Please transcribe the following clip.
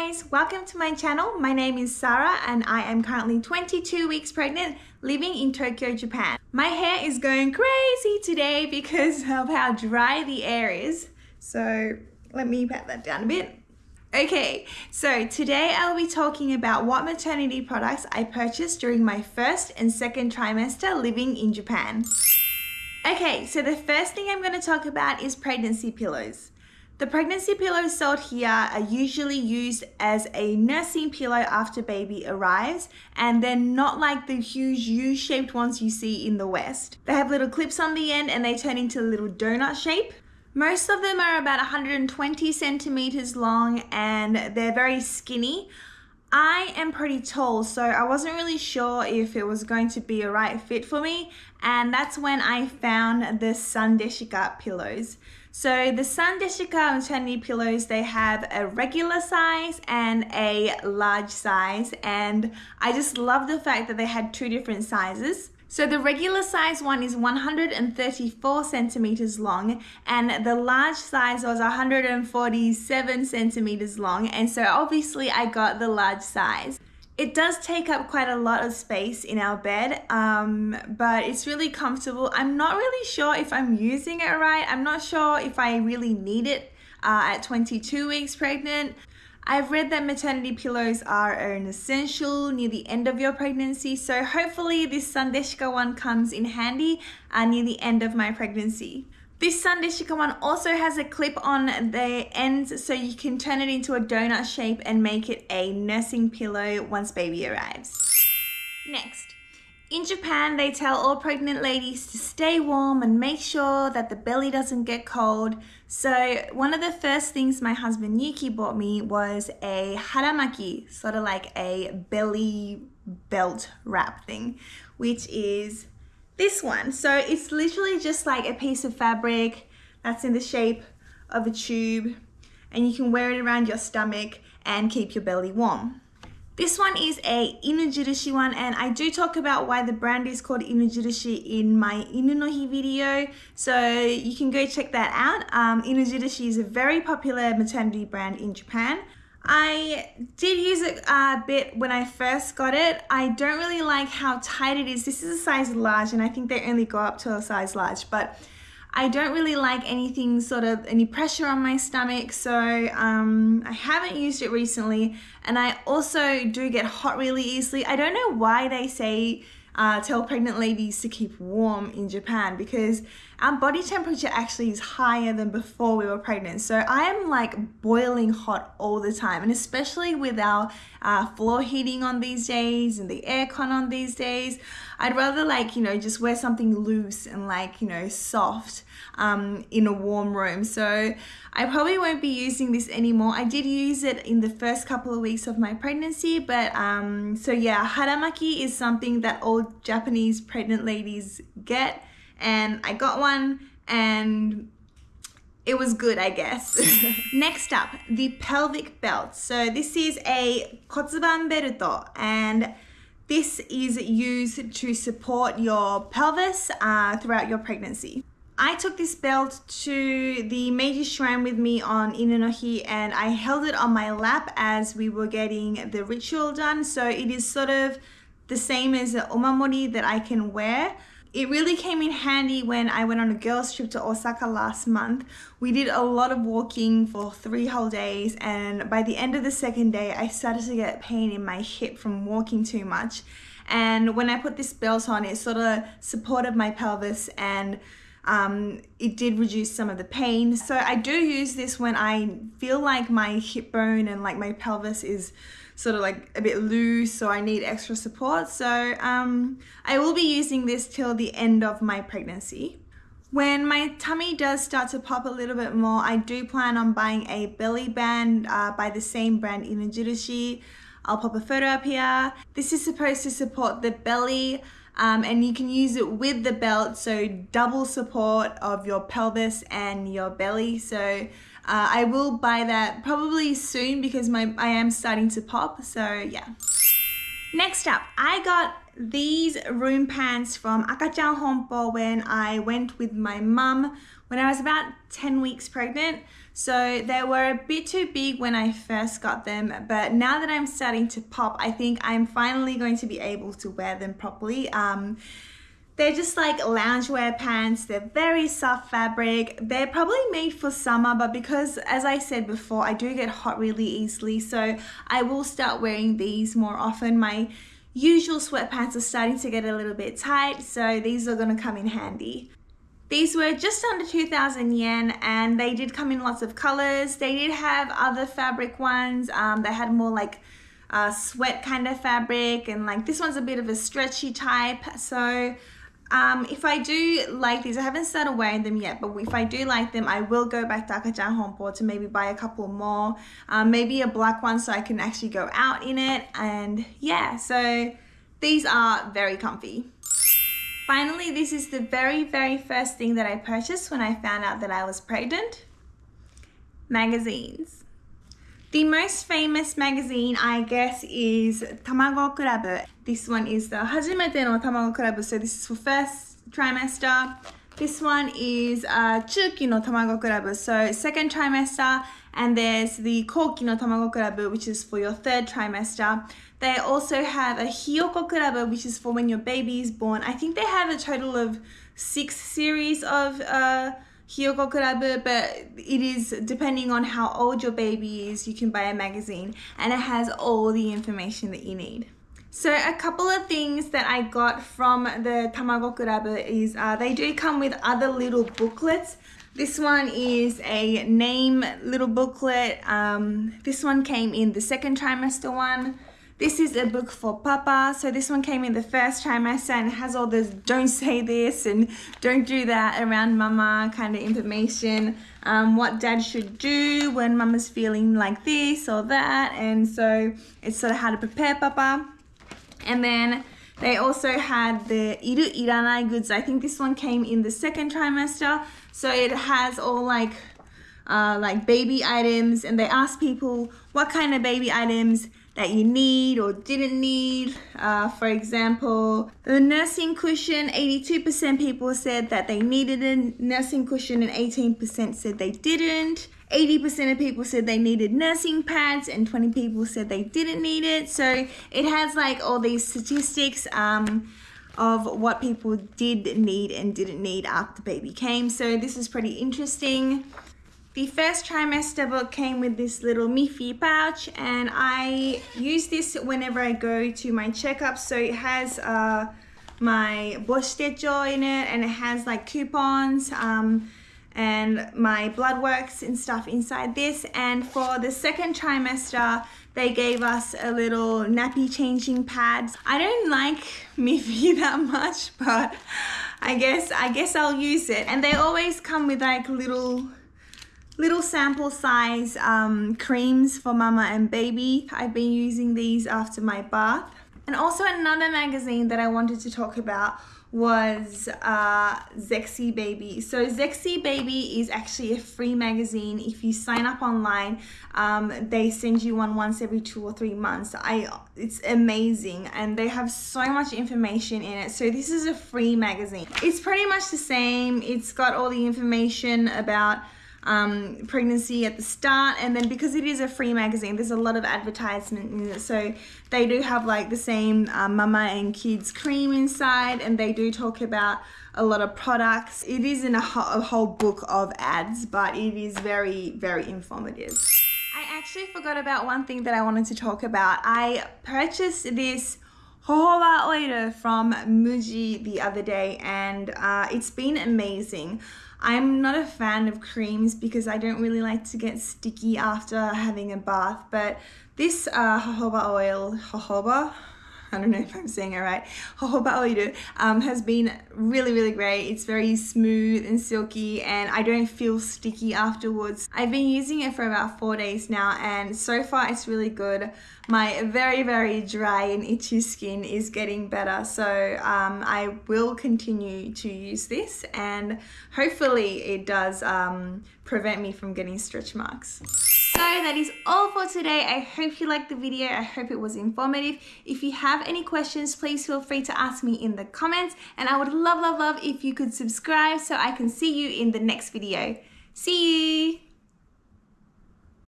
guys, welcome to my channel. My name is Sarah and I am currently 22 weeks pregnant living in Tokyo, Japan. My hair is going crazy today because of how dry the air is. So let me pat that down a bit. Okay, so today I'll be talking about what maternity products I purchased during my first and second trimester living in Japan. Okay, so the first thing I'm going to talk about is pregnancy pillows. The pregnancy pillows sold here are usually used as a nursing pillow after baby arrives, and they're not like the huge U-shaped ones you see in the West. They have little clips on the end and they turn into a little donut shape. Most of them are about 120 centimeters long and they're very skinny. I am pretty tall, so I wasn't really sure if it was going to be a right fit for me, and that's when I found the Sandesica pillows. So the Sandesica maternity pillows, they have a regular size and a large size, and I just love the fact that they had two different sizes. So the regular size one is 134 centimeters long and the large size was 147 centimeters long, and so obviously I got the large size. It does take up quite a lot of space in our bed, but it's really comfortable. I'm not really sure if I'm using it right. I'm not sure if I really need it at 22 weeks pregnant. I've read that maternity pillows are an essential near the end of your pregnancy, so hopefully this Sandesica one comes in handy near the end of my pregnancy. This Sandesica one also has a clip on the ends so you can turn it into a donut shape and make it a nursing pillow once baby arrives. Next, in Japan, they tell all pregnant ladies to stay warm and make sure that the belly doesn't get cold. So one of the first things my husband Yuki bought me was a Haramaki, sort of like a belly belt wrap thing, which is this one. So it's literally just like a piece of fabric that's in the shape of a tube, and you can wear it around your stomach and keep your belly warm. This one is a Inujirushi one, and I do talk about why the brand is called Inujirushi in my Inu no Hi video, so you can go check that out. Inujirushi is a very popular maternity brand in Japan. I did use it a bit when I first got it. I don't really like how tight it is. This is a size large and I think they only go up to a size large, but I don't really like anything any pressure on my stomach, so I haven't used it recently, and I also do get hot really easily. I don't know why they say tell pregnant ladies to keep warm in Japan, because our body temperature actually is higher than before we were pregnant. So I am like boiling hot all the time, and especially with our floor heating on these days and the aircon on these days, I'd rather just wear something loose and soft in a warm room. So I probably won't be using this anymore. I did use it in the first couple of weeks of my pregnancy, but so yeah, Haramaki is something that all Japanese pregnant ladies get, and I got one and it was good, I guess. Next up, the pelvic belt. So this is a kotsuban belt, and this is used to support your pelvis throughout your pregnancy. I took this belt to the Meiji Shrine with me on Inu no Hi, and I held it on my lap as we were getting the ritual done. So it is sort of the same as the omamori that I can wear. It really came in handy when I went on a girls trip to Osaka last month. We did a lot of walking for 3 whole days, and by the end of the second day I started to get pain in my hip from walking too much. And when I put this belt on, it sort of supported my pelvis, and it did reduce some of the pain. So I do use this when I feel like my hip bone and like my pelvis is sort of like a bit loose, so I need extra support. So I will be using this till the end of my pregnancy. When my tummy does start to pop a little bit more, I do plan on buying a belly band by the same brand, Inujirushi. I'll pop a photo up here. This is supposed to support the belly, and you can use it with the belt, so double support of your pelvis and your belly. So I will buy that probably soon because I am starting to pop, so yeah. Next up, I got these room pants from Akachanhonpo when I went with my mum when I was about 10 weeks pregnant. So they were a bit too big when I first got them, but now that I'm starting to pop, I think I'm finally going to be able to wear them properly. They're just like loungewear pants. They're very soft fabric. They're probably made for summer, but because, as I said before, I do get hot really easily, so I will start wearing these more often. My usual sweatpants are starting to get a little bit tight, so these are gonna come in handy. These were just under 2,000 yen, and they did come in lots of colors. They did have other fabric ones. They had more like sweat kind of fabric, and like this one's a bit of a stretchy type. So if I do like these, I haven't started wearing them yet, but if I do like them, I will go back to Akachanhonpo to maybe buy a couple more, maybe a black one so I can actually go out in it. And yeah, so these are very comfy. Finally, this is the very first thing that I purchased when I found out that I was pregnant. Magazines. The most famous magazine, I guess, is Tamago Club. This one is the Hajimete no Tamago Club, so this is for first trimester. This one is Chuki no Tamago Club, so second trimester. And there's the Koki no Tamago Club, which is for your third trimester. They also have a Hiyoko Club, which is for when your baby is born. I think they have a total of 6 series of Hiyoko Club, but it is depending on how old your baby is, you can buy a magazine, and it has all the information that you need. So a couple of things that I got from the Tamago Club is they do come with other little booklets. This one is a name little booklet. This one came in the second trimester one. This is a book for Papa. So this one came in the first trimester and it has all this don't say this and don't do that around mama kind of information. What dad should do when mama's feeling like this or that. And so it's sort of how to prepare Papa. And then they also had the iru iranai goods. I think this one came in the second trimester. So it has all like baby items, and they ask people what kind of baby items that you need or didn't need. For example, the nursing cushion, 82% people said that they needed a nursing cushion and 18% said they didn't. 80% of people said they needed nursing pads and 20 people said they didn't need it. So it has like all these statistics of what people did need and didn't need after the baby came. So this is pretty interesting. The first trimester book came with this little Miffy pouch, and I use this whenever I go to my checkups. So it has my boshitecho in it, and it has like coupons and my blood works and stuff inside this. And for the second trimester, they gave us a little nappy changing pads. I don't like Miffy that much, but I guess I'll use it. And they always come with like little sample size creams for mama and baby. I've been using these after my bath. And also another magazine that I wanted to talk about was Zexy Baby. So Zexy Baby is actually a free magazine. If you sign up online, they send you one once every 2 or 3 months. It's amazing, and they have so much information in it. So this is a free magazine. It's pretty much the same. It's got all the information about pregnancy at the start, and then because it is a free magazine, there's a lot of advertisement in it. So they do have like the same mama and kids cream inside, and they do talk about a lot of products. It isn't a whole book of ads, but it is very informative. I actually forgot about one thing that I wanted to talk about. I purchased this jojoba oil from Muji the other day, and it's been amazing. I'm not a fan of creams because I don't really like to get sticky after having a bath, but this jojoba oil, I don't know if I'm saying it right, jojoba oil has been really great. It's very smooth and silky, and I don't feel sticky afterwards. I've been using it for about 4 days now, and so far it's really good. My very dry and itchy skin is getting better, so I will continue to use this, and hopefully it does prevent me from getting stretch marks. So that is all for today. I hope you liked the video. I hope it was informative. If you have any questions, please feel free to ask me in the comments, and I would love if you could subscribe so I can see you in the next video. See you!